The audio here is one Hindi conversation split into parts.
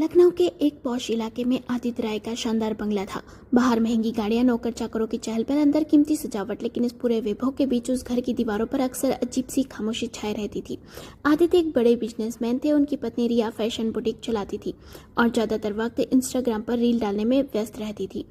लखनऊ के एक पॉश इलाके में आदित्य राय का शानदार बंगला था। बाहर महंगी गाड़ियां, नौकर चाकरों की चहल पहल, अंदर कीमती सजावट, लेकिन इस पूरे वैभव के बीच उस घर की दीवारों पर अक्सर अजीब सी खामोशी छाए रहती थी। आदित्य एक बड़े बिजनेसमैन थे। उनकी पत्नी रिया फैशन बुटीक चलाती थी और ज्यादातर वक्त इंस्टाग्राम पर रील डालने में व्यस्त रहती थी।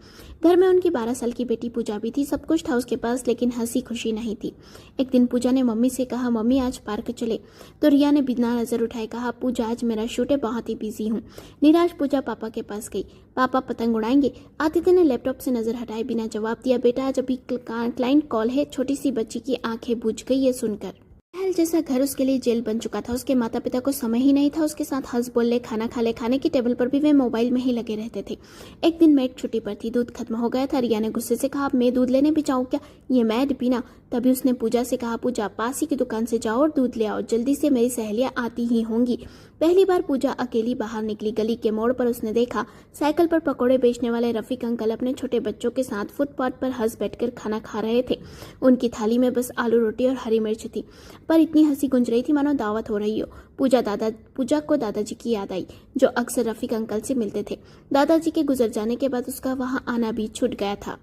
घर में उनकी 12 साल की बेटी पूजा भी थी। सब कुछ था उसके पास, लेकिन हंसी खुशी नहीं थी। एक दिन पूजा ने मम्मी से कहा, मम्मी आज पार्क चले। तो रिया ने बिना नजर उठाए कहा, पूजा आज मेरा शूट है, बहुत ही बिजी हूँ। निराश पूजा पापा के पास गई। पापा पतंग उड़ाएंगे? आदित्य ने लैपटॉप से नजर हटाए बिना जवाब दिया। बेटा आज अभी क्लाइंट कॉल है। छोटी सी बच्ची की आंखें बुझ गई ये सुनकर। महल जैसा घर उसके लिए जेल बन चुका था। उसके माता पिता को समय ही नहीं था उसके साथ हंस बोल ले, खाना खा ले। खाने की टेबल पर भी वे मोबाइल में ही लगे रहते थे। एक दिन मेड छुट्टी पर थी, दूध खत्म हो गया था। रिया ने गुस्से से कहा, मैं दूध लेने भी जाऊँ क्या? ये मेड पीना। तभी उसने पूजा से कहा, पूजा पास ही की दुकान से जाओ और दूध ले आओ, जल्दी से, मेरी सहेलियां आती ही होंगी। पहली बार पूजा अकेली बाहर निकली। गली के मोड़ पर उसने देखा साइकिल पर पकौड़े बेचने वाले रफीक अंकल अपने छोटे बच्चों के साथ फुटपाथ पर हंस बैठकर खाना खा रहे थे। उनकी थाली में बस आलू रोटी और हरी मिर्च थी, पर इतनी हंसी गूंज रही थी मानो दावत हो रही हो। पूजा को दादाजी की याद आई, जो अक्सर रफीक अंकल से मिलते थे। दादाजी के गुजर जाने के बाद उसका वहां आना भी छूट गया था।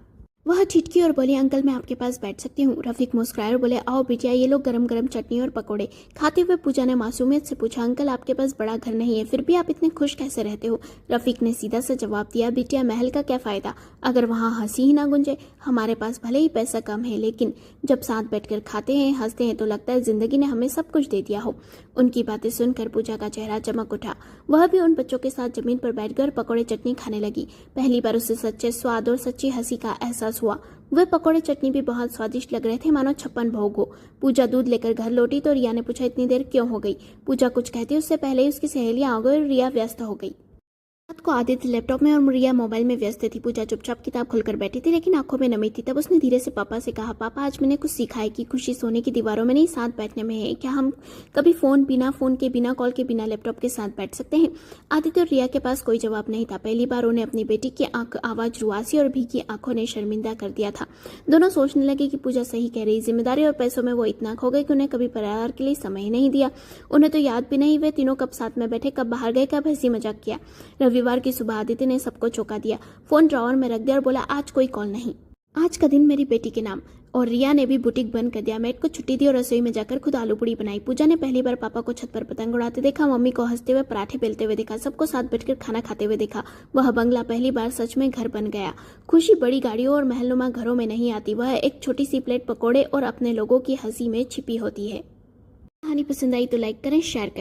वह ठिठकी और बोली, अंकल मैं आपके पास बैठ सकती हूँ? रफीक मुस्कुराए और बोले, आओ बिटिया, ये लो गरम गरम चटनी और पकोड़े। खाते हुए पूजा ने मासूमियत से पूछा, अंकल आपके पास बड़ा घर नहीं है, फिर भी आप इतने खुश कैसे रहते हो? रफीक ने सीधा सा जवाब दिया, बिटिया महल का क्या फायदा अगर वहाँ हंसी ही ना गुंजे। हमारे पास भले ही पैसा कम है, लेकिन जब साथ बैठकर खाते हैं, हंसते हैं, तो लगता है जिंदगी ने हमें सब कुछ दे दिया हो। उनकी बातें सुनकर पूजा का चेहरा चमक उठा। वह भी उन बच्चों के साथ जमीन पर बैठकर पकौड़े चटनी खाने लगी। पहली बार उसे सच्चे स्वाद और सच्ची हंसी का एहसास हुआ। वे पकौड़े चटनी भी बहुत स्वादिष्ट लग रहे थे, मानो 56 भोग हो। पूजा दूध लेकर घर लौटी तो रिया ने पूछा, इतनी देर क्यों हो गई? पूजा कुछ कहती उससे पहले ही उसकी सहेलियां आ गई और रिया व्यस्त हो गई। रात को आदित्य लैपटॉप में और रिया मोबाइल में व्यस्त थी। पूजा चुपचाप किताब खोलकर बैठी थी, लेकिन आंखों में नमी थी। तब उसने धीरे से पापा से कहा, पापा आज मैंने कुछ सीखा है कि खुशी सोने की दीवारों में नहीं, साथ बैठने में है। क्या हम कभी फोन के बिना कॉल के बिना लैपटॉप के साथ बैठ सकते हैं? आदित्य और रिया के पास कोई जवाब नहीं था। पहली बार उन्हें अपनी बेटी की आवाज रुआसी और भीगी आंखों ने शर्मिंदा कर दिया था। दोनों सोचने लगे कि पूजा सही कह रही। जिम्मेदारी और पैसों में वो इतना खो गए कि उन्हें कभी परिवार के लिए समय ही नहीं दिया। उन्हें तो याद भी नहीं वे तीनों कब साथ में बैठे, कब बाहर गए, कब हंसी मजाक किया। रविवार की सुबह आदित्य ने सबको चौंका दिया। फोन ड्रॉवर में रख दिया और बोला, आज कोई कॉल नहीं, आज का दिन मेरी बेटी के नाम। और रिया ने भी बुटीक बंद कर दिया। मेड को छुट्टी दी और रसोई में जाकर खुद आलू पूड़ी बनाई। पूजा ने पहली बार पापा को छत पर पतंग उड़ाते देखा, मम्मी को हंसते हुए पराठे बेलते हुए देखा, सबको साथ बैठकर खाना खाते हुए देखा। वह बंगला पहली बार सच में घर बन गया। खुशी बड़ी गाड़ियों और महलनुमा घरों में नहीं आती, वह एक छोटी सी प्लेट पकौड़े और अपने लोगों की हंसी में छिपी होती है। कहानी पसंद आई तो लाइक करें, शेयर करें।